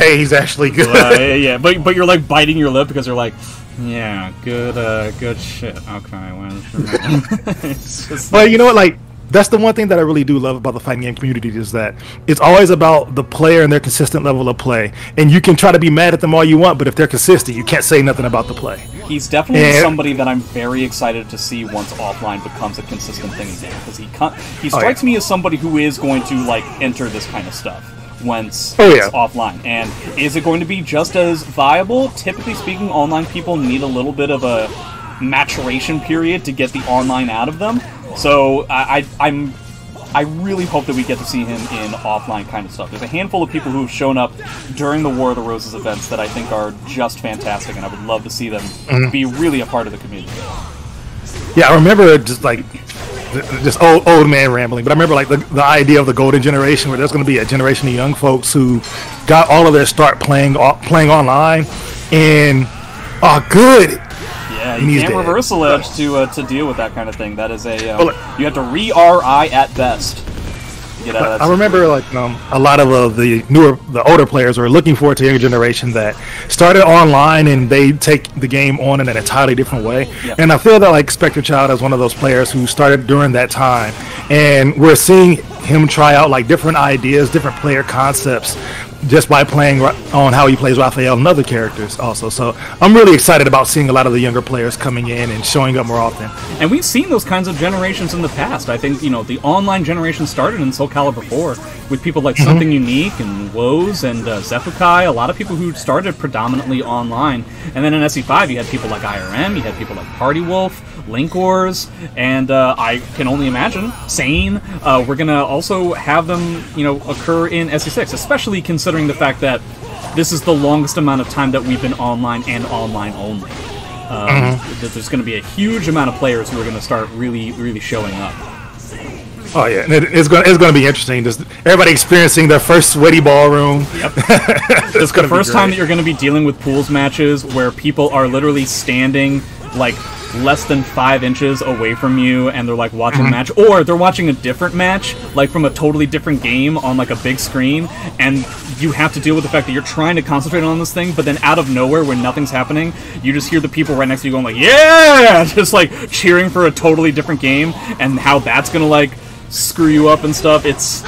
hey, he's actually good. Yeah, but you're like biting your lip because you're like, yeah, good shit. Okay, well, it's just Well, you know what, like, that's the one thing that I really do love about the fighting game community is that it's always about the player and their consistent level of play. And you can try to be mad at them all you want, but if they're consistent, you can't say nothing about the play. He's definitely somebody that I'm very excited to see once offline becomes a consistent thing again, because he strikes me as somebody who is going to like enter this kind of stuff once it's offline. And is it going to be just as viable? Typically speaking, online people need a little bit of a maturation period to get the online out of them. So I really hope that we get to see him in offline kind of stuff. There's a handful of people who have shown up during the War of the Roses events that I think are just fantastic, and I would love to see them be really a part of the community. Yeah, I remember just old man rambling, but I remember like the idea of the golden generation, where there's going to be a generation of young folks who got all of their start playing online, and good. Yeah, you can't reversal edge to deal with that kind of thing. That is a you have to re-RI at best to get out of that. I remember like a lot of the older players were looking forward to a younger generation that started online and they take the game on in an entirely different way. Yep. And I feel that like SpectreChild is one of those players who started during that time, and we're seeing him try out like different ideas, different player concepts, just by playing on how he plays Raphael and other characters also. So I'm really excited about seeing a lot of the younger players coming in and showing up more often. And we've seen those kinds of generations in the past. I think, the online generation started in Soul Calibur 4 with people like Something Unique and Woes and Zephukai, a lot of people who started predominantly online. And then in SE5 you had people like IRM, you had people like Party Wolf, Link Wars, and I can only imagine, Sane, we're going to also have them, occur in SE6, especially considering the fact that this is the longest amount of time that we've been online and online only. There's going to be a huge amount of players who are going to start really, really showing up. Oh yeah, and it's going to be interesting. Just everybody experiencing their first sweaty ballroom. Yep. It's the first time that you're going to be dealing with pools matches where people are literally standing like less than 5 inches away from you, and they're like watching a match, or they're watching a different match, like from a totally different game on like a big screen, and you have to deal with the fact that you're trying to concentrate on this thing, but then out of nowhere, when nothing's happening, you just hear the people right next to you going like, yeah! Just like cheering for a totally different game, and how that's gonna like screw you up and stuff. It's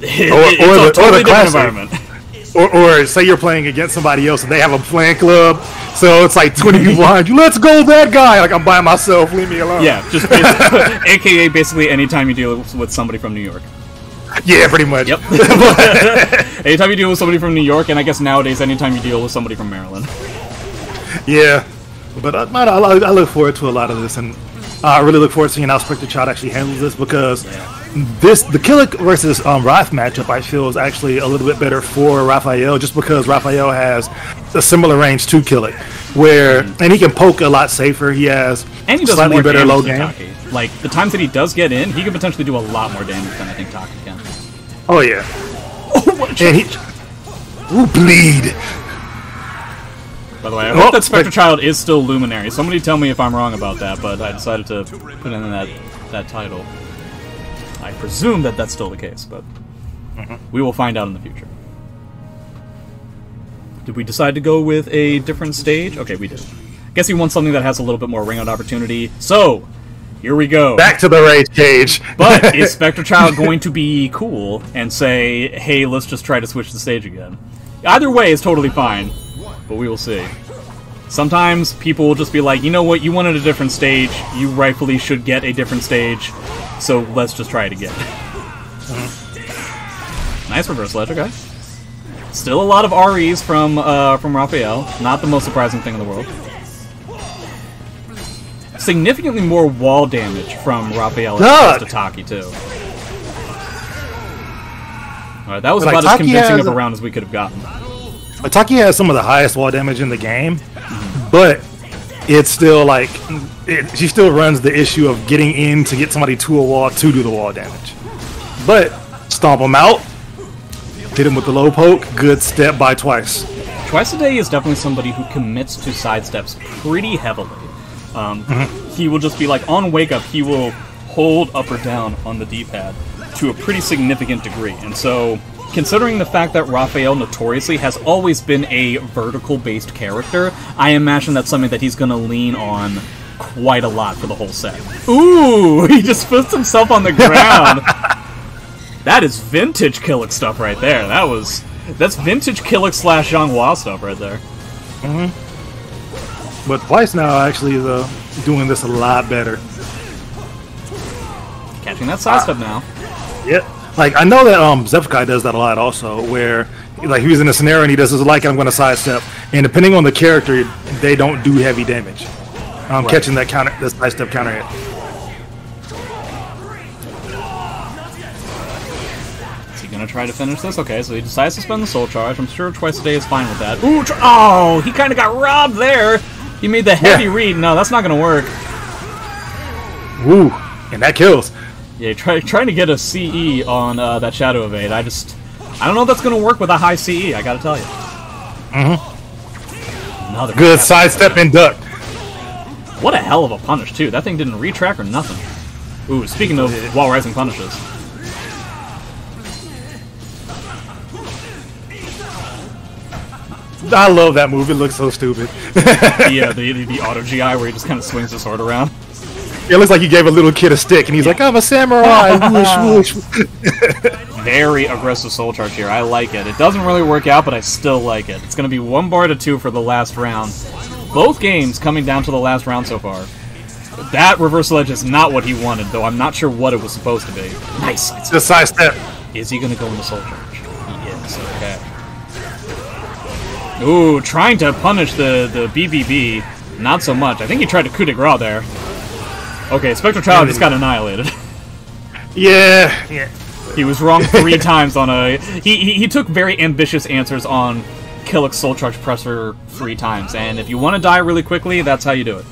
a totally different environment. Or say you're playing against somebody else and they have a fan club, so it's like 20 people behind you. Let's go that guy! Like, I'm by myself. Leave me alone. Yeah, just basically, AKA basically anytime you deal with somebody from New York. Yeah, pretty much. Yep. Anytime you deal with somebody from New York, and I guess nowadays anytime you deal with somebody from Maryland. Yeah, but I look forward to a lot of this, and I really look forward to seeing how SpectreChild actually handles this, because the Killick versus Wrath matchup, I feel, is actually a little bit better for Raphael, just because Raphael has a similar range to Killick, where and he can poke a lot safer. He has and he does slightly more better low game. game. Like the times that he does get in, he can potentially do a lot more damage than I think Taki can. Oh yeah. Oh, what and he bleed. By the way, I hope that SpectreChild is still Luminary. Somebody tell me if I'm wrong about that, but I decided to put in that title. I presume that that's still the case, but we will find out in the future. Did we decide to go with a different stage? Okay, we did. Guess he wants something that has a little bit more ring-out opportunity. So, here we go. Back to the rage cage. But is SpectreChild going to be cool and say, hey, let's just try to switch the stage again? Either way is totally fine, but we will see. Sometimes people will just be like, you know what, you wanted a different stage, you rightfully should get a different stage, so let's just try it again. Nice reverse ledge, okay. Still a lot of REs from Raphael, not the most surprising thing in the world. Significantly more wall damage from Raphael as opposed to Taki, too. Alright, that was about as convincing of a round as we could have gotten. Taki has some of the highest wall damage in the game, but it's still like she still runs the issue of getting in to get somebody to a wall to do the wall damage. But stomp him out, hit him with the low poke, good step by twice. Twice a Day is definitely somebody who commits to sidesteps pretty heavily. He will just be like, on wake up, he will hold up or down on the D-pad to a pretty significant degree, and so considering the fact that Raphael notoriously has always been a vertical-based character, I imagine that's something that he's going to lean on quite a lot for the whole set. Ooh, he just puts himself on the ground. That is vintage Killick stuff right there. That's vintage Killick / Zhanghua stuff right there. But Twice now actually is doing this a lot better. Catching that sidestep now. Yeah. Like, I know that SpectreChild does that a lot also, where like he's in a scenario and he does his like, I'm going to sidestep, and depending on the character, they don't do heavy damage. Right. Catching that counter, this sidestep counter hit. Is he going to try to finish this? Okay, so he decides to spend the soul charge. I'm sure Twice a Day is fine with that. Ooh, oh, he kind of got robbed there. He made the heavy read. No, that's not going to work. Woo, and that kills. Yeah, trying to get a CE on that Shadow Evade. I don't know if that's going to work with a high CE, I got to tell you. Another good sidestep and duck. What a hell of a punish, too. That thing didn't retrack or nothing. Ooh, speaking of while rising punishes. I love that move. It looks so stupid. Yeah, the auto GI where he just kind of swings his sword around. It looks like he gave a little kid a stick, and he's like, I'm a samurai! Whoosh, whoosh. Very aggressive soul charge here. I like it. It doesn't really work out, but I still like it. It's going to be 1 bar to 2 for the last round. Both games coming down to the last round so far. That reversal edge is not what he wanted, though I'm not sure what it was supposed to be. Nice. It's a sidestep. Is he going to go into soul charge? He is. Okay. Ooh, trying to punish the BBB. Not so much. I think he tried to coup de grace there. Okay, SpectreChild just got annihilated. Yeah. He was wrong 3 times on a... He took very ambitious answers on Killick's Soul Charge Presser 3 times, and if you want to die really quickly, that's how you do it.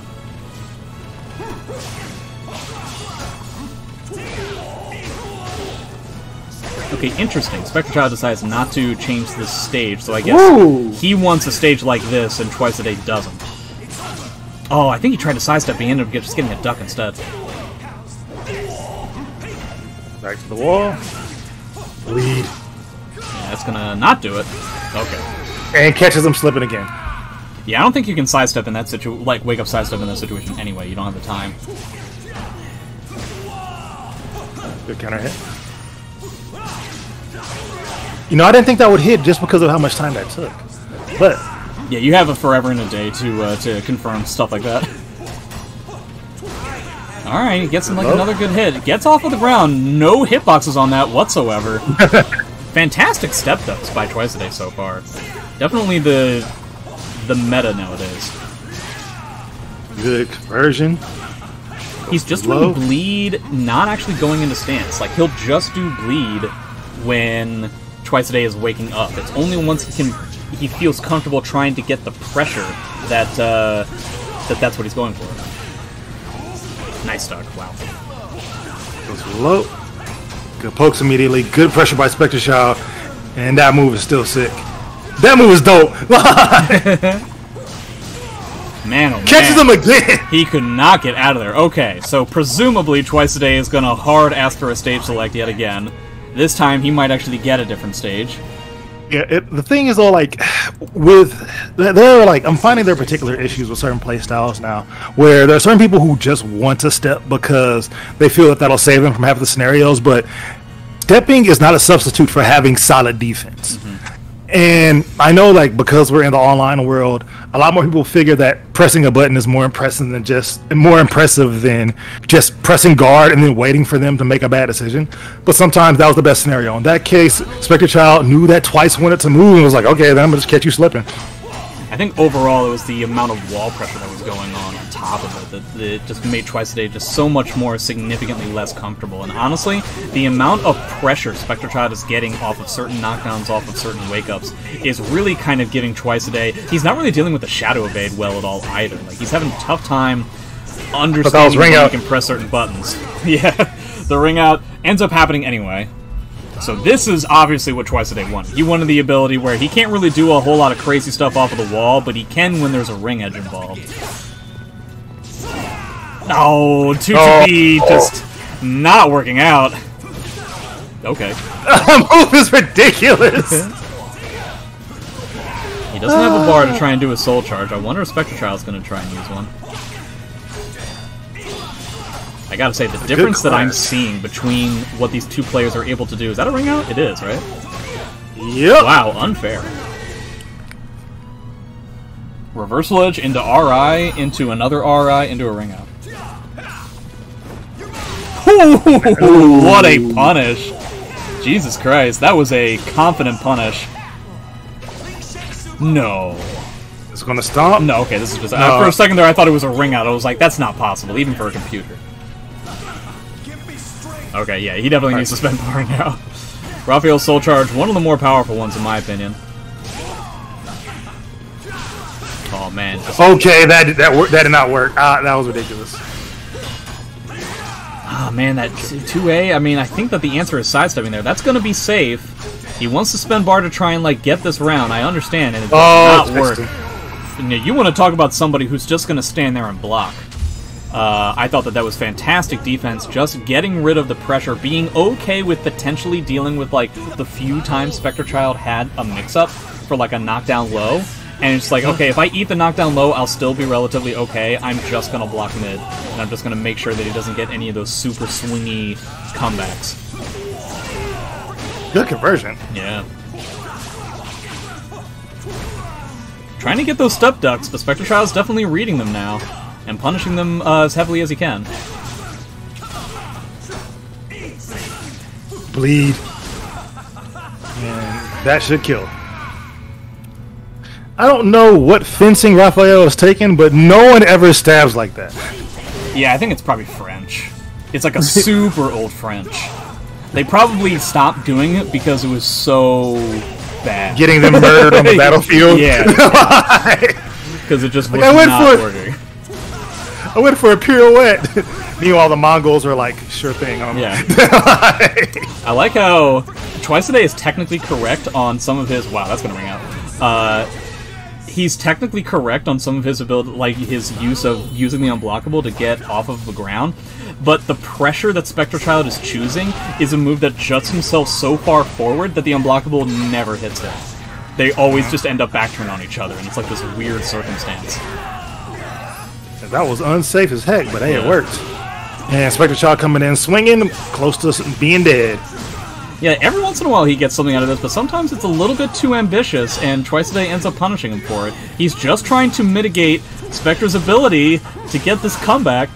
Okay, interesting. SpectreChild decides not to change the stage, so I guess he wants a stage like this, and Twice a Day doesn't. Oh, I think he tried to sidestep. He ended up just getting a duck instead. Back to the wall. Lead. Yeah, that's gonna not do it. Okay. And catches him slipping again. Yeah, I don't think you can sidestep in that situation, like wake up sidestep in that situation anyway. You don't have the time. Good counter hit. You know, I didn't think that would hit just because of how much time that took. But yeah, you have a forever and a day to confirm stuff like that. Alright, he gets him like another good hit. Gets off of the ground. No hitboxes on that whatsoever. Fantastic step dubs by Twice a Day so far. Definitely the meta nowadays. Good conversion. He's just doing bleed, not actually going into stance. Like, he'll just do bleed when Twice a Day is waking up. It's only once he feels comfortable trying to get the pressure that that's what he's going for. Nice duck, wow. Goes low. Good pokes immediately. Good pressure by SpectreChild. And that move is still sick. That move is dope. Man, oh man. Catches him again. He could not get out of there. Okay, so presumably Twice a Day is going to hard ask for a stage select yet again. This time he might actually get a different stage. Yeah, the thing is though, like, there are like, I'm finding there are particular issues with certain play styles now, where there are certain people who just want to step because they feel that that'll save them from half the scenarios, but stepping is not a substitute for having solid defense. And I know, like, because we're in the online world, a lot more people figure that pressing a button is more impressive than just pressing guard and then waiting for them to make a bad decision. But sometimes that was the best scenario. In that case, SpectreChild knew that Twice wanted to move and was like, okay, then I'm gonna just catch you slipping. I think overall it was the amount of wall pressure that was going on top of it that it just made Twice a Day just so much more significantly less comfortable. And honestly, the amount of pressure SpectreChild is getting off of certain knockdowns, off of certain wake-ups, is really kind of giving Twice a Day... He's not really dealing with the Shadow Evade well at all either. Like, he's having a tough time understanding when he can press certain buttons. Yeah, the ring out ends up happening anyway. So this is obviously what Twice a Day wanted. He wanted the ability where he can't really do a whole lot of crazy stuff off of the wall, but he can when there's a ring edge involved. No, 2-2-B just not working out. Okay. Move is ridiculous. He doesn't have a bar to try and do a soul charge. I wonder if SpectreChild's going to try and use one. I gotta say, the difference that I'm seeing between what these two players are able to do... Is that a ring out? It is, right? Yep. Wow, unfair. Reversal edge into RI, into another RI, into a ring out. Ooh, what a punish! Jesus Christ, that was a confident punish. No. It's gonna stop? No, okay, this is just... for a second there, I thought it was a ring out. I was like, that's not possible, even for a computer. Okay, yeah, he definitely needs to spend bar now. Raphael's soul charge, one of the more powerful ones, in my opinion. Oh, man. Okay, that did not work. That was ridiculous. Ah, man, that 2A, I mean, I think that the answer is sidestepping there. That's going to be safe. He wants to spend bar to try and, like, get this round. I understand, and it does not work. You want to talk about somebody who's just going to stand there and block. I thought that was fantastic defense, just getting rid of the pressure, being okay with potentially dealing with, like, the few times SpectreChild had a mix-up for, like, a knockdown low. And it's like, okay, if I eat the knockdown low, I'll still be relatively okay. I'm just going to block mid, and I'm just going to make sure that he doesn't get any of those super swingy comebacks. Good conversion. Yeah. Trying to get those step ducks, but SpectreChild's definitely reading them now, and punishing them as heavily as he can. Bleed. And that should kill. I don't know what fencing Raphael has taken, but no one ever stabs like that. Yeah, I think it's probably French. It's like a super old French. They probably stopped doing it because it was so bad. Getting them murdered on the battlefield? Yeah. Because it just was not working. I went for a pirouette. Meanwhile, the Mongols are like, sure thing. Yeah. I like how Twice a Day is technically correct on some of his... Wow, that's going to ring out. He's technically correct on some of his ability, like his use of using the unblockable to get off of the ground, but the pressure that SpectreChild is choosing is a move that juts himself so far forward that the unblockable never hits him. They always just end up backturn on each other, and it's like this weird circumstance. That was unsafe as heck, but hey, it worked. And SpectreChild coming in swinging, close to being dead. Yeah, every once in a while he gets something out of this, but sometimes it's a little bit too ambitious, and Twice a Day ends up punishing him for it. He's just trying to mitigate Spectre's ability to get this comeback.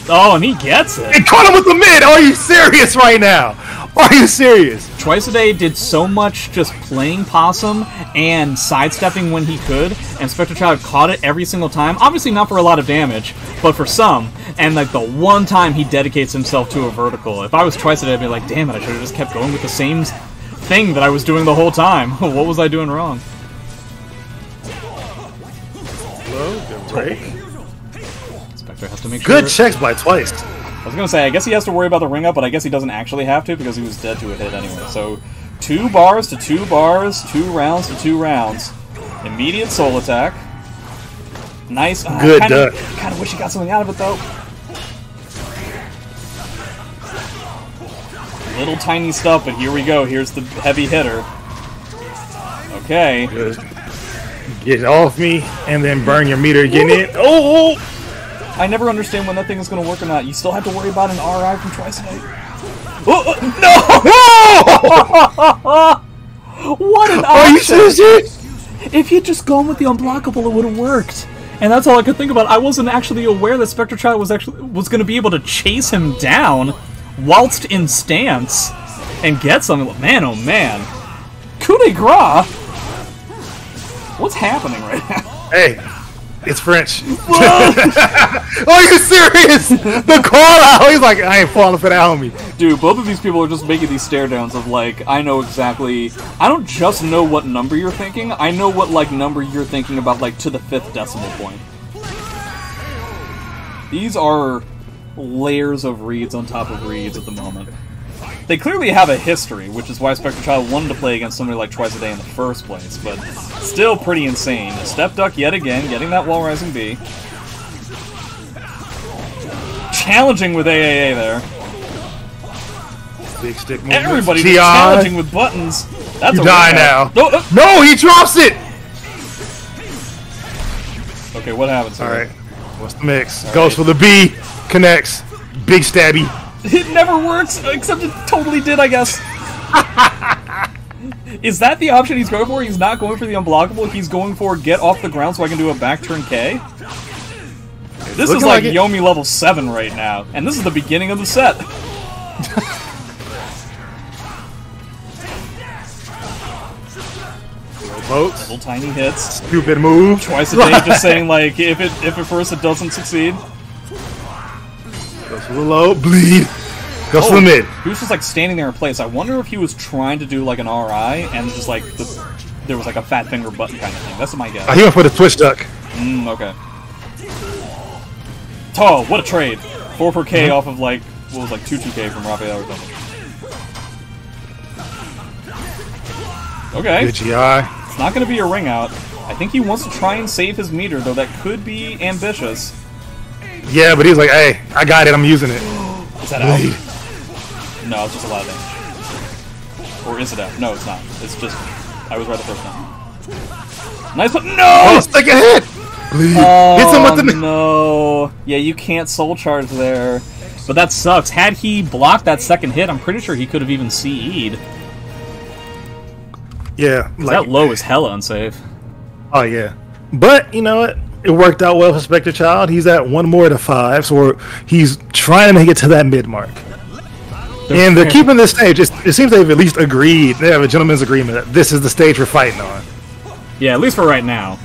Oh, and he gets it! He caught him with the mid! Are you serious right now? Are you serious? Twice a Day did so much just playing possum and sidestepping when he could, and SpectreChild caught it every single time. Obviously not for a lot of damage, but for some. And like the one time he dedicates himself to a vertical. If I was Twice a Day, I'd be like, damn it, I should have just kept going with the same thing that I was doing the whole time. What was I doing wrong? Hello, good break. Spectre has to make sure... Good checks by Twice. I was going to say, I guess he has to worry about the ring up, but I guess he doesn't actually have to because he was dead to a hit anyway. So, 2 bars to 2 bars, 2 rounds to 2 rounds. Immediate soul attack. Nice. Good duck. Kind of wish he got something out of it, though. Little tiny stuff, but here we go. Here's the heavy hitter. Okay. Good. Get it off me, and then burn your meter getting it. Oh! I never understand when that thing is going to work or not. You still have to worry about an RI from Twice a Day. No! What an option! Are you serious? If he'd just gone with the unblockable, it would have worked. And that's all I could think about. I wasn't actually aware that SpectreChild was going to be able to chase him down whilst in stance and get something. Man, oh man. Coup de grace? What's happening right now? Hey, it's French. Are you serious? The call out. He's like, I ain't falling for that, homie. Dude, both of these people are just making these stare downs of like, I know exactly. I don't just know what number you're thinking. I know what like number you're thinking about, like to the 5th decimal point. These are layers of reads on top of reads at the moment. They clearly have a history, which is why SpectreChild wanted to play against somebody like Twice a Day in the first place, but still pretty insane. A step duck yet again, getting that wall rising B. Challenging with AAA there. Big stick movement. Everybody Gi. challenging with buttons. That's You a die workout. now. No, No, he drops it! Okay, what happens here? Alright. What's the mix? Goes for the B. Connects. Big stabby. It never works, except it totally did, I guess. Is that the option he's going for? He's not going for the unblockable. He's going for get off the ground so I can do a back turn K. This is like Yomi level 7 right now, and this is the beginning of the set. Boats. Little tiny hits. Stupid move. Twice a day, just saying like if at first it doesn't succeed. Goes for the low. Bleed. Goes for the mid. He was just like standing there in place. I wonder if he was trying to do like an RI and just like there was like a fat finger button kind of thing. That's my guess. He went for the twitch duck. Okay. Oh, what a trade! 4K off of like what was like 2K from Raphael or something. Okay. Good GI. It's not going to be a ring out. I think he wants to try and save his meter, though that could be ambitious. Yeah, but he's like, hey, I got it, I'm using it. Is that out? No, it's just a lot of damage. Or is it out? No, it's not. It's just... I was right the first time. Nice, but no! Oh, stick a hit! Bleed. Oh, Hits him with the... no. Yeah, you can't soul charge there. But that sucks. Had he blocked that second hit, I'm pretty sure he could have even CE'd. Yeah. Like, that low is hella unsafe. Oh, yeah. But, you know what? It worked out well for SpectreChild. He's at 1 more to 5, so he's trying to make it to that mid mark. And they're keeping this stage. It seems they've at least agreed. They have a gentleman's agreement that this is the stage we're fighting on. Yeah, at least for right now.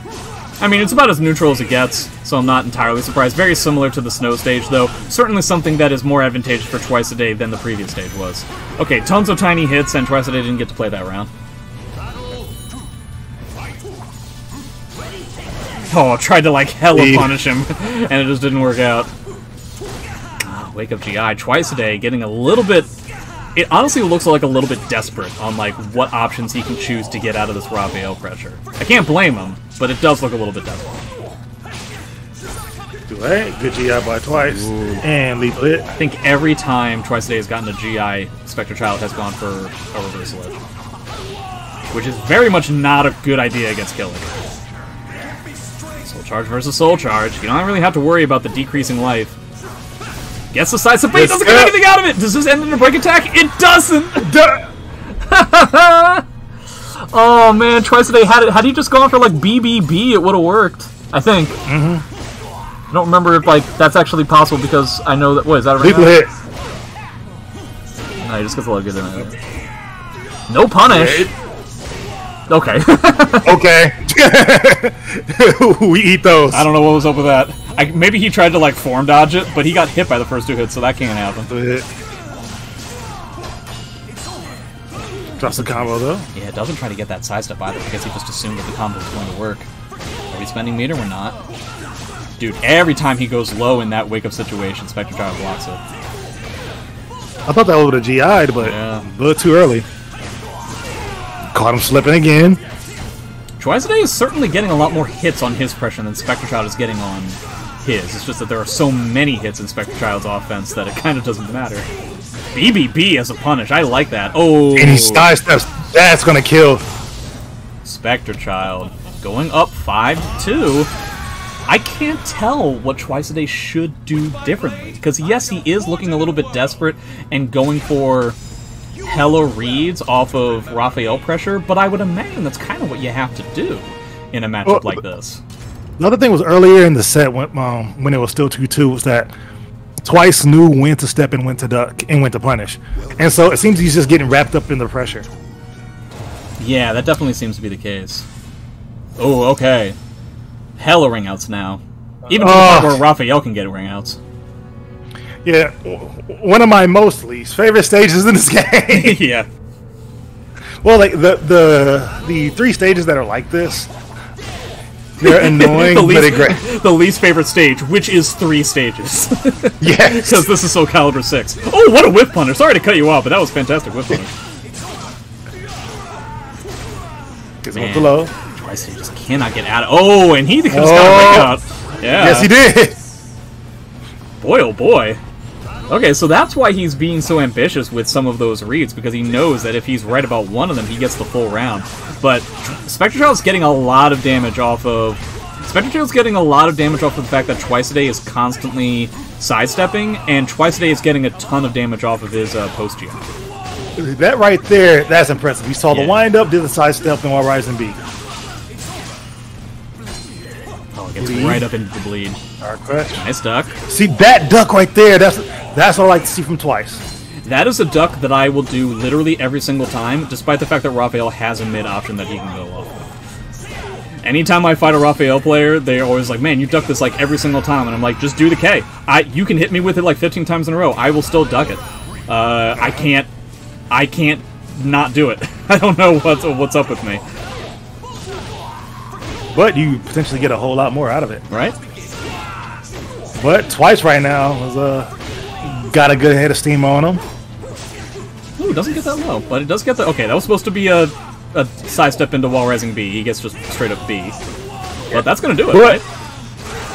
I mean, it's about as neutral as it gets, so I'm not entirely surprised. Very similar to the snow stage, though. Certainly something that is more advantageous for Twice a Day than the previous stage was. Okay, tons of tiny hits, and Twice a Day didn't get to play that round. Oh, I tried to, like, hella punish him, and it just didn't work out. Wake Up GI, Twice a Day, getting a little bit... It honestly looks like a little bit desperate on, like, what options he can choose to get out of this Raphael pressure. I can't blame him, but it does look a little bit desperate. Good GI by Twice. Ooh. And lethal hit. I think every time Twice a Day has gotten a GI, SpectreChild has gone for a reversal edge. Which is very much not a good idea against Killing. Soul Charge versus Soul Charge. You don't really have to worry about the decreasing life. Gets the side step, but he doesn't get anything out of it! Does this end in a break attack? It doesn't! Oh man, Twice a Day had he just gone for like BBB, it would have worked. I think. I don't remember if like that's actually possible because I know that. What is that? People hit. No, he just gets a lot of good in it. No punish. Okay. Okay. We eat those. I don't know what was up with that. Maybe he tried to like form dodge it, but he got hit by the first 2 hits, so that can't happen. Drops the combo though. Yeah, it doesn't try to get that sidestep either because he just assumed that the combo was going to work. Are we spending meter? We're not. Dude, every time he goes low in that wake up situation, SpectreChild blocks it. I thought that would have GI'd, but a little too early. Caught him slipping again. Twice a Day is certainly getting a lot more hits on his pressure than SpectreChild is getting on his. It's just that there are so many hits in SpectreChild's offense that it kind of doesn't matter. BBB as a punish, I like that. Oh, and he sidesteps. That's gonna kill. SpectreChild going up 5-2. I can't tell what Twice a Day should do differently because yes, he is looking a little bit desperate and going for hella reads off of Raphael pressure, but I would imagine that's kind of what you have to do in a matchup like this. The other thing was earlier in the set when it was still 2-2 was that Twice knew when to step and when to duck and when to punish, and so it seems he's just getting wrapped up in the pressure. Yeah, that definitely seems to be the case. Oh, okay. Hella ring outs now. Even to the point where Raphael can get ring outs. Yeah, one of my most least favorite stages in this game. Yeah. Well, like the 3 stages that are like this, they're annoying, but they're great. The least favorite stage, which is 3 stages. Yes. Because this is Soul Calibur 6. Oh, what a whip punish! Sorry to cut you off, but that was fantastic whip punish. Gets him up the low. Twice he just cannot get out of. Oh, and he becomes ring out. Yeah. Yes, he did. Boy, oh boy. Okay, so that's why he's being so ambitious with some of those reads, because he knows that if he's right about one of them, he gets the full round. But SpectreChild's getting a lot of damage off of... SpectreChild's getting a lot of damage off of the fact that Twice a Day is constantly sidestepping, and Twice a Day is getting a ton of damage off of his post-G. That right there, that's impressive. You saw the wind-up, did the sidestep, and while rising B. Oh, it gets right up into the bleed. Dark Crush. Nice duck. See, that duck right there, that's what I like to see from Twice. That is a duck that I will do literally every single time, despite the fact that Raphael has a mid option that he can go off with. Anytime I fight a Raphael player, they're always like, man, you duck this like every single time, and I'm like, just do the K. You can hit me with it like 15 times in a row. I will still duck it. I can't not do it. I don't know what's up with me. But you potentially get a whole lot more out of it. Right? But Twice right now has got a good head of steam on him. Ooh, doesn't get that low, but it does get the... Okay, that was supposed to be a sidestep into wall rising B. He gets just straight up B. But that's gonna do it, right?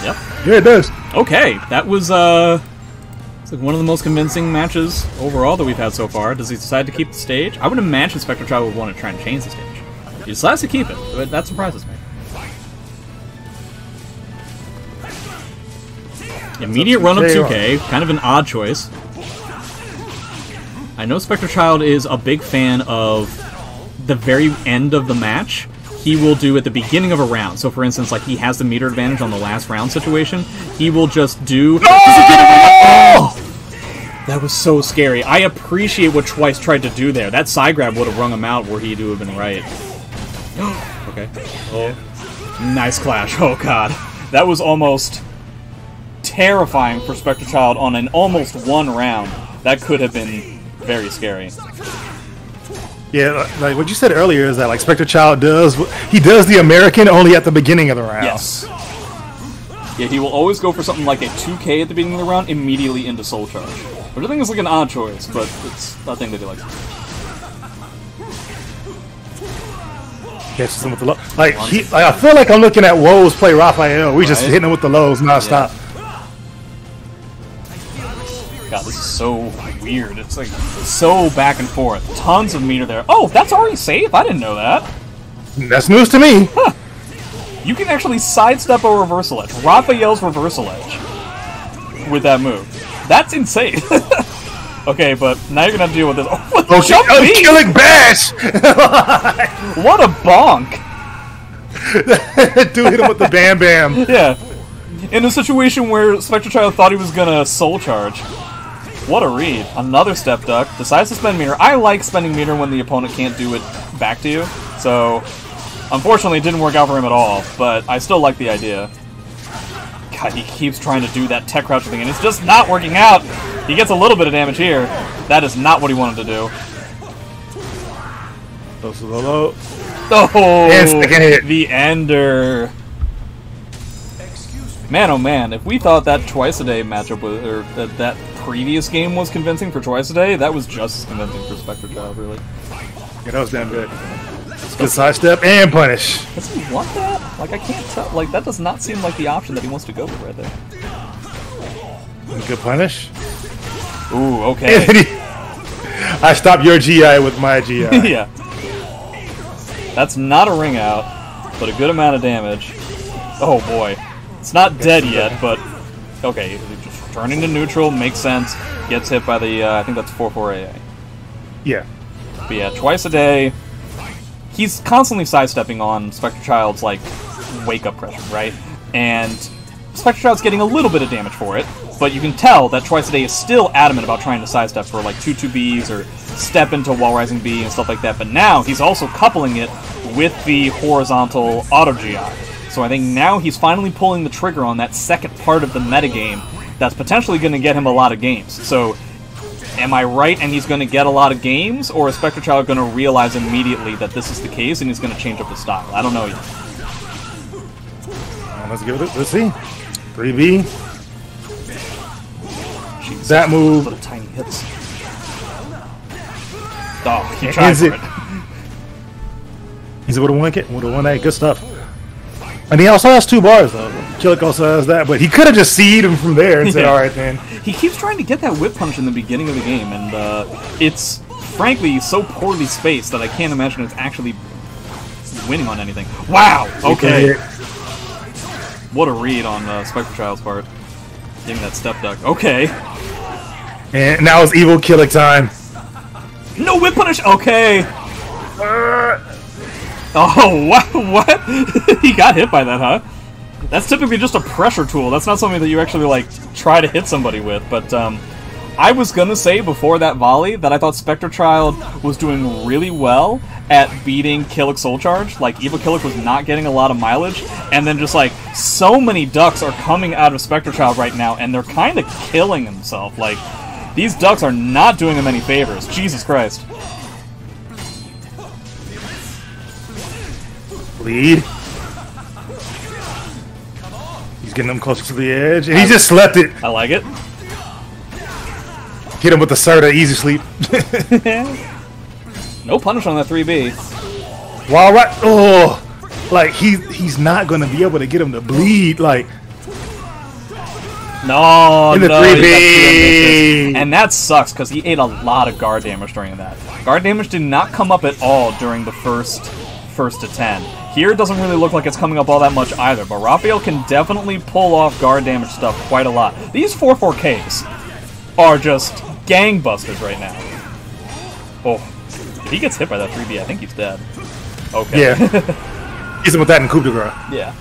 Yep. Yeah, it does. Okay, that was it's like one of the most convincing matches overall that we've had so far. Does he decide to keep the stage? I would imagine SpectreChild would want to try and change the stage. He decides to keep it, but that surprises me. Immediate run of 2K, kind of an odd choice. I know SpectreChild is a big fan of the very end of the match. He will do at the beginning of a round. So, for instance, like he has the meter advantage on the last round situation. He will just do... No! Oh! That was so scary. I appreciate what Twice tried to do there. That side grab would have wrung him out where he'd have been right. Okay. Oh. Nice clash. Oh, God. That was almost terrifying for SpectreChild on an almost one round. That could have been very scary. Yeah, like what you said earlier is that like SpectreChild does the American only at the beginning of the round. Yes. Yeah, he will always go for something like a 2K at the beginning of the round, immediately into Soul Charge. Which I think is like an odd choice, but it's a thing that he likes. Catches him with the low. Like I feel like I'm looking at Woes play Raphael. We just hitting him with the lows nonstop. Yeah. God, this is so weird. It's like so back and forth. Tons of meter there. Oh, that's already safe? I didn't know that. That's news to me. Huh. You can actually sidestep a reversal edge. Raphael's reversal edge with that move. That's insane. Okay, but now you're gonna have to deal with this. Oh, jump B! Killing bash! What a bonk! Dude hit him with the bam bam. Yeah. In a situation where SpectreChild thought he was gonna soul charge. What a read. Another step duck. Decides to spend meter. I like spending meter when the opponent can't do it back to you. So, unfortunately, it didn't work out for him at all. But I still like the idea. God, he keeps trying to do that tech crouch thing, and it's just not working out. He gets a little bit of damage here. That is not what he wanted to do. Close to the low. Oh, and second hit. The ender. Man, oh man, if we thought that Twice a Day matchup was, or that previous game was convincing for Twice a Day, that was just as convincing for SpectreChild, really. Yeah, that was damn good. Good sidestep and punish. Does he want that? Like, I can't tell. Like, that does not seem like the option that he wants to go with right there. Good punish. Ooh, okay. I stopped your GI with my GI. Yeah. That's not a ring out, but a good amount of damage. Oh boy. It's not dead yet, but okay. Just turning to neutral makes sense. Gets hit by the I think that's 4/4 AA. Yeah. But yeah, Twice a Day. He's constantly sidestepping on SpectreChild's like wake up pressure, right? And SpectreChild's getting a little bit of damage for it, but you can tell that Twice a Day is still adamant about trying to sidestep for like 2-2Bs or step into wall rising B and stuff like that. But now he's also coupling it with the horizontal auto GI. So I think now he's finally pulling the trigger on that second part of the metagame that's potentially going to get him a lot of games. So, am I right and he's going to get a lot of games, or is SpectreChild going to realize immediately that this is the case and he's going to change up his style? I don't know yet. Let's give it. Let's see. 3B. Jeez, that move. Little tiny hits. Oh, he tried for it. He's a 1-1 hit. 1-1A. Good stuff. And he also has 2 bars, though. Killick also has that, but he could have just C'd him from there and said, all right, then. He keeps trying to get that whip punish in the beginning of the game, and it's, frankly, so poorly spaced that I can't imagine it's actually winning on anything. Wow! Okay. What a read on SpectreChild's part. Getting that step duck. Okay. And now it's evil Killick time. No whip punish! Okay! Oh, what? He got hit by that, huh? That's typically just a pressure tool. That's not something that you actually, like, try to hit somebody with. But, I was gonna say before that volley that I thought SpectreChild was doing really well at beating Killick Soul Charge. Like, Evil Killick was not getting a lot of mileage, and then just, like, so many ducks are coming out of SpectreChild right now, and they're kind of killing himself. Like, these ducks are not doing him any favors. Jesus Christ. Lead. He's getting him closer to the edge, and he just slept it. I like it. Hit him with the Serta, easy sleep. No punish on that 3B. While right, oh, like he's not gonna be able to get him to bleed. Like no, in the no, 3B, and that sucks because he ate a lot of guard damage during that. Guard damage did not come up at all during the first to 10. Here it doesn't really look like it's coming up all that much either, but Raphael can definitely pull off guard damage stuff quite a lot. These 4-4Ks are just gangbusters right now. Oh, if he gets hit by that 3B, I think he's dead. Okay. Yeah. He's with that in coup de grace. Yeah.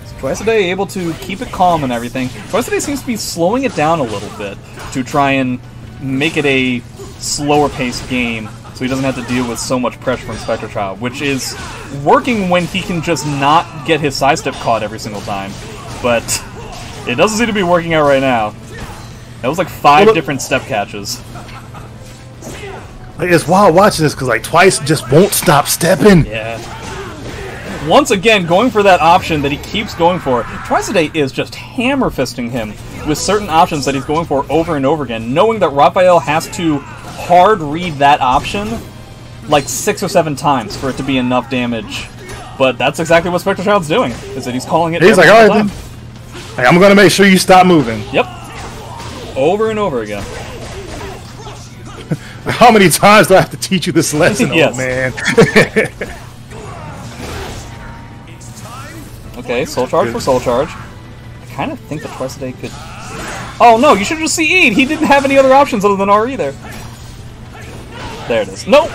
So Twice a Day able to keep it calm and everything. Twice a Day seems to be slowing it down a little bit to try and make it a slower paced game so he doesn't have to deal with so much pressure from SpectreChild, which is working when he can just not get his sidestep caught every single time. But it doesn't seem to be working out right now. That was like 5 different step catches. Like, it's wild watching this because like Twice just won't stop stepping. Yeah. Once again, going for that option that he keeps going for. Twice a Day is just hammer fisting him with certain options that he's going for over and over again, knowing that Raphael has to hard read that option like 6 or 7 times for it to be enough damage. But that's exactly what SpectreChild's doing, is that he's calling it. He's like, all right, then. Hey, I'm gonna make sure you stop moving. Yep. Over and over again. How many times do I have to teach you this lesson, Yes. old man? Okay, Soul Charge for Soul Charge. I kind of think that Twice a Day could... Oh no, you should just CE'd! He didn't have any other options other than RE there. There it is. Nope!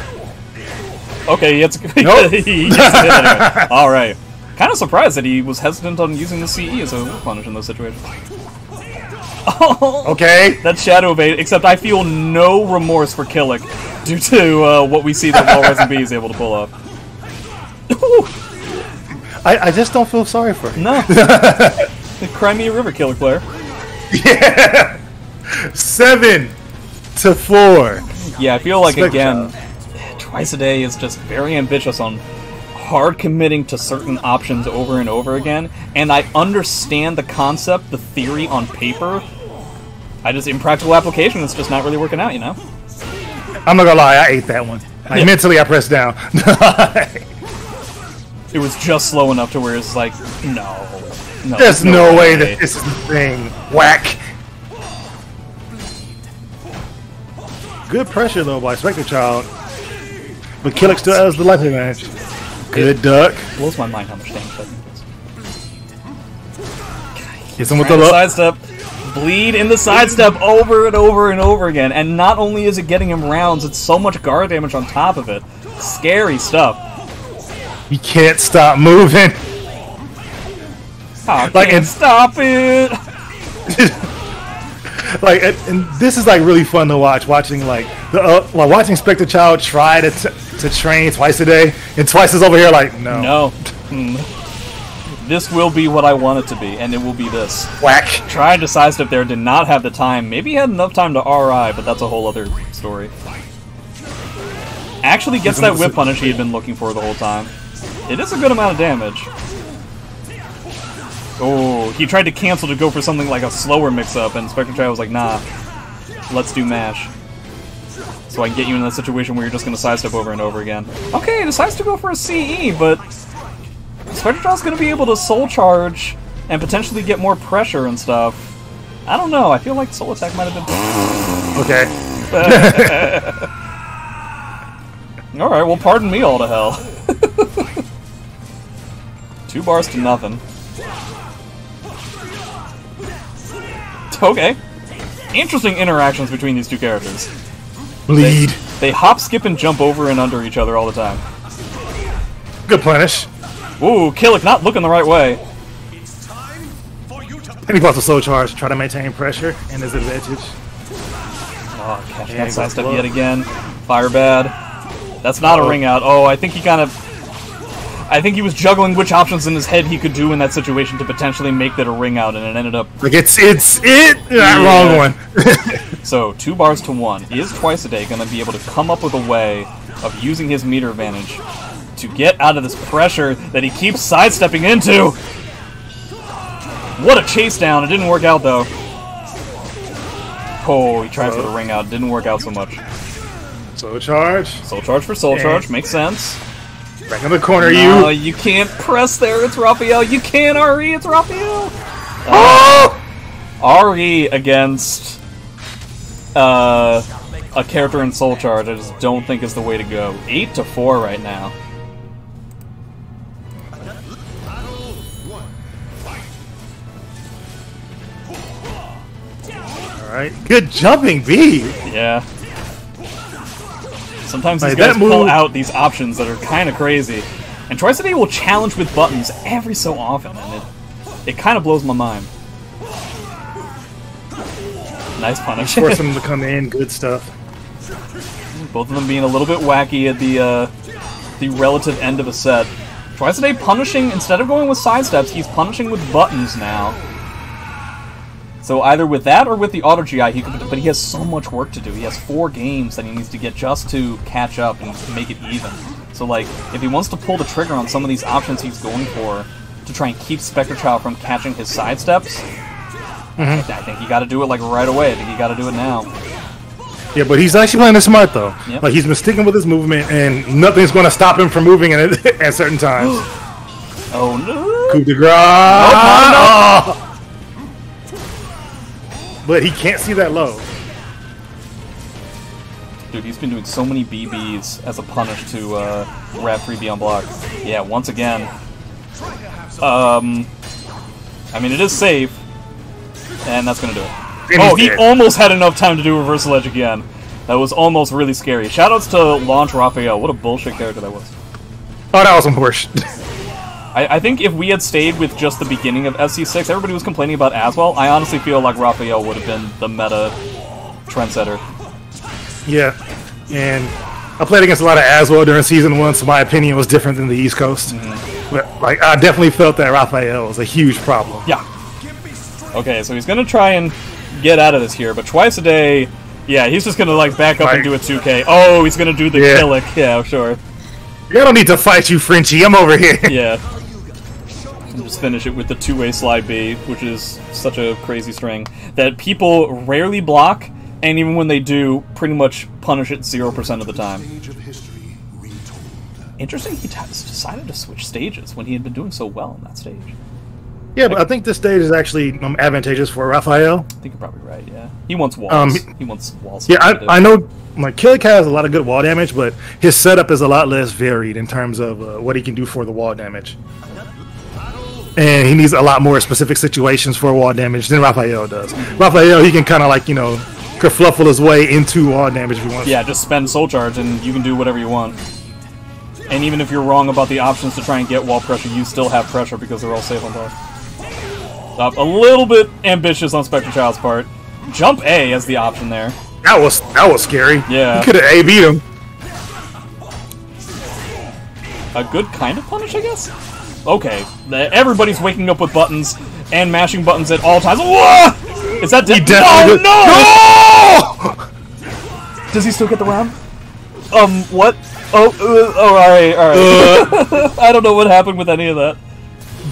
Okay, he gets he gets hit anyway. Alright. Kind of surprised that he was hesitant on using the CE as a punish in those situations. Oh, okay. That's Shadow Evade, except I feel no remorse for Killick due to what we see that Walrus and B is able to pull off. I just don't feel sorry for him. No. The Crimea River Killick player. Yeah. 7-4. Yeah, I feel like, again, Twice a Day is just very ambitious on hard committing to certain options over and over again, and I understand the concept, the theory on paper. I just, in practical application, it's just not really working out, you know? I'm not gonna lie, I ate that one. Like, mentally, I pressed down. It was just slow enough to where it's like, no. There's no way that this is the thing. Whack. Good pressure, though, by SpectreChild. But Killick still has the life advantage. Good duck. Blows my mind how much damage that does. Hits him with the sidestep. Bleed in the sidestep over and over and over again. And not only is it getting him rounds, it's so much guard damage on top of it. Scary stuff. He can't stop moving. I can't stop it. Like, and this is like really fun to watch. Watching like watching SpectreChild try to train Twice a Day, and Twice is over here like, no. No. This will be what I want it to be, and it will be this. Whack. Tried to sidestep there, did not have the time. Maybe he had enough time to RI, but that's a whole other story. Actually gets that whip punish he had been looking for the whole time. It is a good amount of damage. Oh, he tried to cancel to go for something like a slower mix-up, and SpectreChild was like, nah, let's do mash. So I can get you in that situation where you're just going to sidestep over and over again. Okay, decides to go for a CE, but SpectreChild's going to be able to Soul Charge and potentially get more pressure and stuff. I don't know. I feel like Soul Attack might have been... Okay. Alright, well, pardon me all to hell. 2 bars to nothing. Okay. Interesting interactions between these two characters. Bleed. They hop, skip, and jump over and under each other all the time. Good punish. Ooh, Killick not looking the right way. And he plus a Soul Charge to try to maintain pressure and his advantage. Oh, catch that sidestep yet again. Fire bad. That's not a ring out. Oh, I think he kind of... I think he was juggling which options in his head he could do in that situation to potentially make that a ring out, and it ended up... Like, it's that wrong one. So, 2 bars to 1. Is Twice a Day going to be able to come up with a way of using his meter advantage to get out of this pressure that he keeps sidestepping into? What a chase down. It didn't work out, though. Oh, he tries for the ring out. Didn't work out so much. Soul Charge. Soul Charge for Soul Charge. Makes sense. Back in the corner, no, you can't press there. It's Raphael. You can't RE. It's Raphael. RE against a character in Soul Charge, I just don't think is the way to go. 8-4 right now. Alright, good jumping, B! Yeah. Sometimes these guys pull out these options that are kind of crazy. And Twice a Day will challenge with buttons every so often, and it kind of blows my mind. Nice punish. Force them to come in, good stuff. Both of them being a little bit wacky at the relative end of a set. Twice a Day punishing, instead of going with sidesteps, he's punishing with buttons now. So either with that or with the auto GI, he could, but he has so much work to do. He has 4 games that he needs to get just to catch up and make it even. So like, if he wants to pull the trigger on some of these options he's going for to try and keep SpectreChild from catching his sidesteps, I think you got to do it like right away. I think you got to do it now. Yeah, but he's actually playing it smart though. Yep. Like he's been sticking with his movement, and nothing's going to stop him from moving at certain times. Oh no! Coup de grace! Oh, no. But he can't see that low. Dude, he's been doing so many BBs as a punish to wrap freebie on block. Yeah, once again. I mean, it is safe, and that's gonna do it. Oh, he almost had enough time to do reversal edge again. That was almost really scary. Shoutouts to Launch Raphael. What a bullshit character that was. Oh, that was some horseshit. I think if we had stayed with just the beginning of SC6, everybody was complaining about Aswell. I honestly feel like Raphael would have been the meta trendsetter. Yeah, and I played against a lot of Aswell during Season 1, so my opinion was different than the East Coast. But like, I definitely felt that Raphael was a huge problem. Yeah. Okay, so he's going to try and get out of this here, but Twice a Day, yeah, he's just going to like back up and do a 2K. Oh, he's going to do the Killick. Yeah, sure. I don't need to fight you, Frenchie. I'm over here. Yeah. And just finish it with the 2-way slide B, which is such a crazy string that people rarely block, and even when they do, pretty much punish it 0% of the time. Interesting, he decided to switch stages when he had been doing so well in that stage. Yeah, but I think this stage is actually advantageous for Raphael. I think you're probably right, yeah. He wants walls. He wants walls. Yeah, I know like Killick has a lot of good wall damage, but his setup is a lot less varied in terms of what he can do for the wall damage. And he needs a lot more specific situations for wall damage than Raphael does. Raphael, he can kind of like, you know, kerfluffle his way into wall damage if he wants. Yeah, just spend Soul Charge and you can do whatever you want. And even if you're wrong about the options to try and get wall pressure, you still have pressure because they're all safe on top. A little bit ambitious on SpectreChild's part. Jump A as the option there. That was scary. Yeah. You could have A beat him. A good kind of punish, I guess? Okay. Everybody's waking up with buttons and mashing buttons at all times. Whoa! Is that dead? No! Does he still get the round? What? Alright. I don't know what happened with any of that.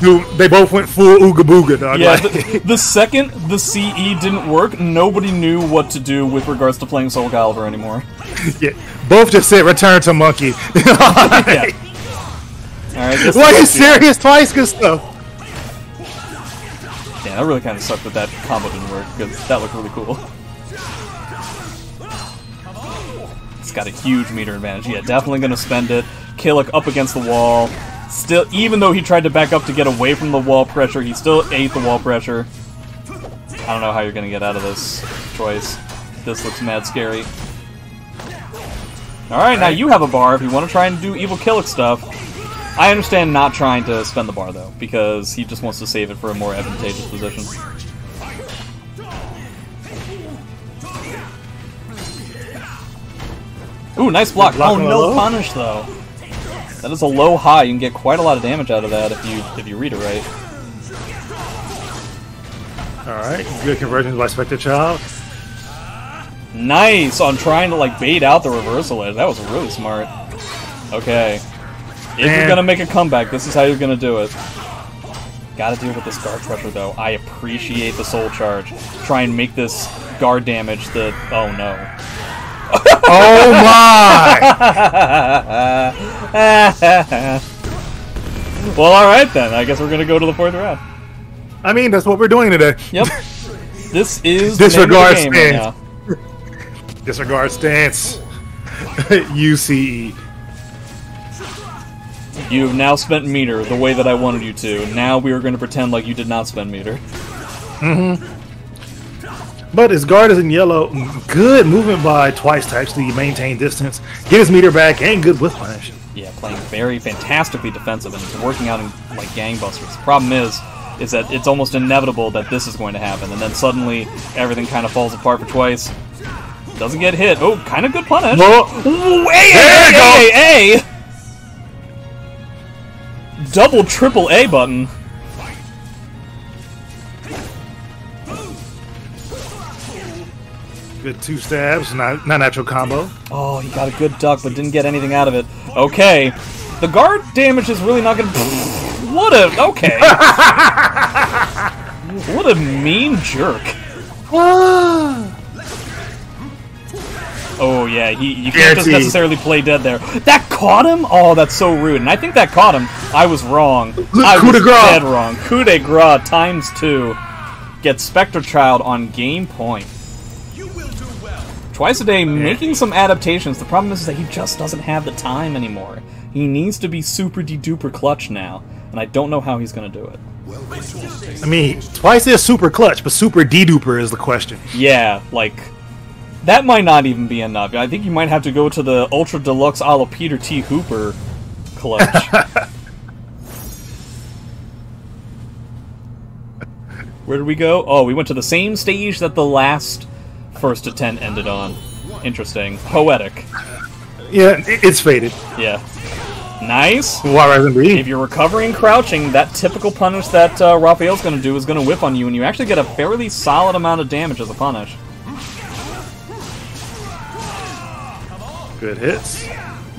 Dude, they both went full Ooga Booga, dog. Yeah, the second the CE didn't work, nobody knew what to do with regards to playing Soul Calibur anymore. Yeah, both just said return to monkey. Yeah. Alright, Why are you serious? Twice good stuff. Yeah, that really kind of sucked that that combo didn't work, because that looked really cool. It's got a huge meter advantage. Yeah, definitely going to spend it. Killick up against the wall. Still, even though he tried to back up to get away from the wall pressure, he still ate the wall pressure. I don't know how you're going to get out of this choice. This looks mad scary. Alright, now you have a bar if you want to try and do evil Killick stuff. I understand not trying to spend the bar, though, because he just wants to save it for a more advantageous position. Ooh, nice block. Oh, no punish, though. That is a low high. You can get quite a lot of damage out of that if you read it right. Alright, good conversions by SpectreChild. Nice! On trying to, like, bait out the reversal edge. That was really smart. Okay. If you're gonna make a comeback, this is how you're gonna do it. Gotta deal with this guard pressure, though. I appreciate the soul charge. Try and make this guard damage the... Oh, no. Oh, my! Well, alright then. I guess we're gonna go to the 4th round. I mean, that's what we're doing today. Yep. This is Disregard the name of the game right stance. Disregard stance. UCE. You've now spent meter the way that I wanted you to. Now we are going to pretend like you did not spend meter. But his guard is in yellow. Good movement by Twice to actually maintain distance, get his meter back, and good whiff punish. Yeah, playing very fantastically defensive and it's working out in like gangbusters. The problem is that it's almost inevitable that this is going to happen, and then suddenly everything kind of falls apart for Twice. Doesn't get hit. Oh, kind of good punish. Ooh, A! Double, triple A button. Good 2 stabs, not natural combo. Oh, he got a good duck, but didn't get anything out of it. Okay. The guard damage is really not gonna... What a... Okay. What a mean jerk. Oh, yeah, you can't just necessarily play dead there. That caught him? Oh, that's so rude. And I think that caught him. I was wrong. I was dead wrong. Coup de grace times 2. Gets SpectreChild on game point. Twice a day, making some adaptations. The problem is that he just doesn't have the time anymore. He needs to be super de-duper clutch now. And I don't know how he's going to do it. I mean, Twice is super clutch, but super de-duper is the question. Yeah, like... That might not even be enough. I think you might have to go to the Ultra Deluxe a la Peter T. Hooper clutch. Where did we go? Oh, we went to the same stage that the last first to 10 ended on. Interesting. Poetic. Yeah, it's faded. Yeah. Nice. If you're recovering crouching, that typical punish that Raphael's going to do is going to whip on you, and you actually get a fairly solid amount of damage as a punish. Good hits.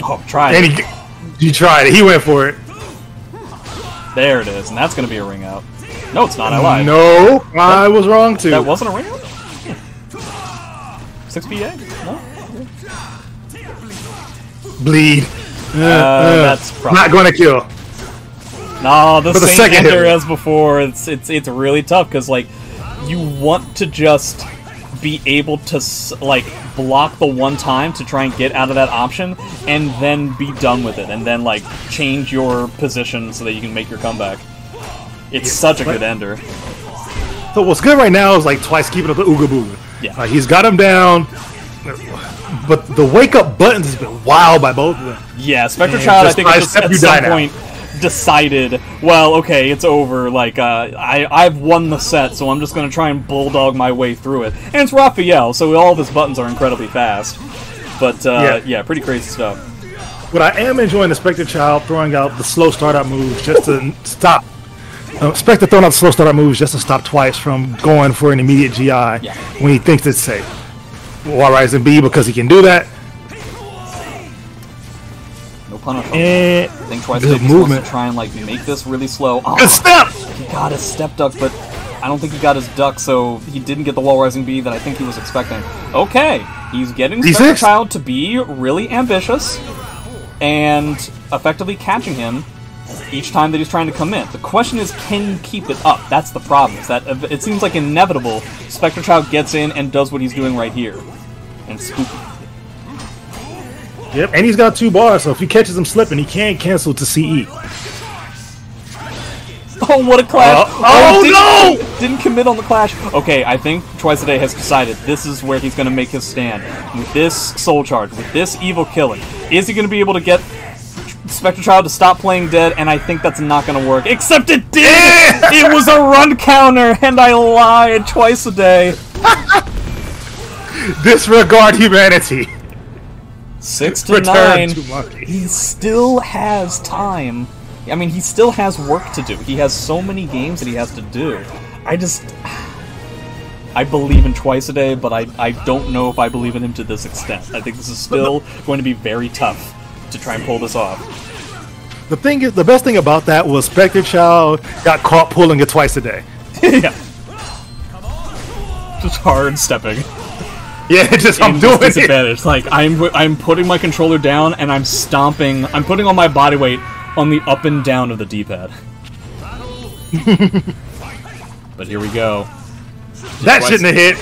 Oh, try it. And he tried it. He went for it. There it is, and that's going to be a ring out. No, it's not. I lied. No, I was wrong too. That wasn't a ring out? 6PA? No? Bleed. That's probably not going to kill. No, the same ender as before. It's really tough because like you want to just be able to like block the one time to try and get out of that option, and then be done with it, and then like change your position so that you can make your comeback. It's such a good ender. So what's good right now is like Twice keeping up the Ooga Booga. Yeah, he's got him down, but the wake up buttons has been wild by both of them. Yeah, SpectreChild I think just at some point decided, well, okay, it's over. Like I've won the set, so I'm just gonna try and bulldog my way through it. And it's Raphael, so all of his buttons are incredibly fast. But yeah, pretty crazy stuff. What I am enjoying the SpectreChild throwing out the slow startup moves just to stop. Spectre throwing out the slow startup moves just to stop Twice from going for an immediate GI when he thinks it's safe. While Rising B, because he can do that. No punish. I think Twice wants to try and like make this really slow. Oh, good step! He got his step duck, but I don't think he got his duck, so he didn't get the wall rising B that I think he was expecting. Okay, he's getting SpectreChild to be really ambitious and effectively catching him each time that he's trying to come in. The question is, can you keep it up? That's the problem. Is that it seems like inevitable. SpectreChild gets in and does what he's doing right here. And spooky. Yep, and he's got 2 bars, so if he catches him slipping, he can't cancel to CE. Oh, what a clash! No! Didn't commit on the clash. Okay, I think Twice a Day has decided this is where he's going to make his stand. With this Soul Charge, with this Evil Killing. Is he going to be able to get SpectreChild to stop playing dead? And I think that's not going to work. Except it did! It was a run counter, and I lied. Twice a Day. Disregard humanity. 6 to Return 9. to monkey. He still has time. I mean, he still has work to do. He has so many games that he has to do. I believe in Twice a Day, but I don't know if I believe in him to this extent. I think this is still going to be very tough to try and pull this off. The thing is, the best thing about that was SpectreChild got caught pulling it Twice a Day. Yeah. Just hard stepping. Yeah, just I'm doing disadvantage. Like I'm putting my controller down and I'm stomping. I'm putting all my body weight on the up and down of the D-pad. But here we go. That shouldn't have hit.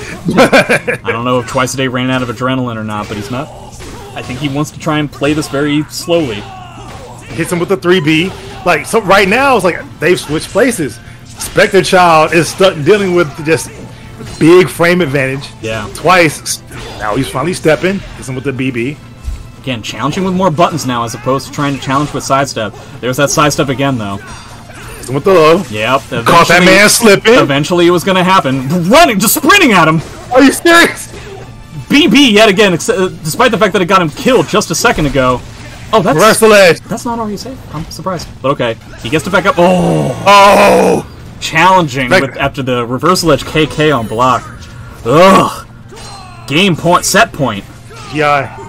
I don't know if Twice a Day ran out of adrenaline or not, but he's not. I think he wants to try and play this very slowly. Hits him with the 3B. Like, so right now, it's like they've switched places. SpectreChild is stuck dealing with just big frame advantage. Yeah. Twice. Now he's finally stepping. Hits him with the BB. Again, challenging with more buttons now as opposed to trying to challenge with sidestep. There's that sidestep again, though. Hits him with the low. Yep. Caught that man slipping. Eventually it was going to happen. Running, just sprinting at him. Are you serious? BB yet again, despite the fact that it got him killed just a second ago. Oh, that's... Reverse the ledge. That's not already safe. I'm surprised. But okay. He gets to back up. Oh! Oh! Challenging with, after the reversal edge KK on block. Ugh. Game point, set point. Yeah.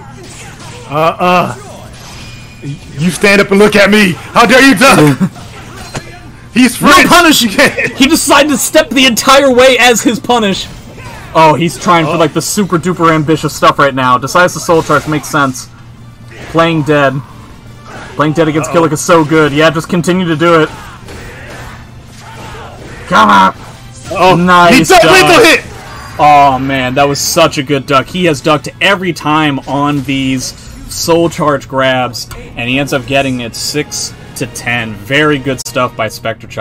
You stand up and look at me. How dare you duck? He's French. No punish. He decided to step the entire way as his punish. Oh, he's trying for like the super duper ambitious stuff right now. Decides the soul charge makes sense. Playing dead. Playing dead against Killick is so good. Yeah, just continue to do it. Come on. Oh, nice. Lethal hit. Oh man, that was such a good duck. He has ducked every time on these soul charge grabs, and he ends up getting it 6 to 10. Very good stuff by SpectreChild.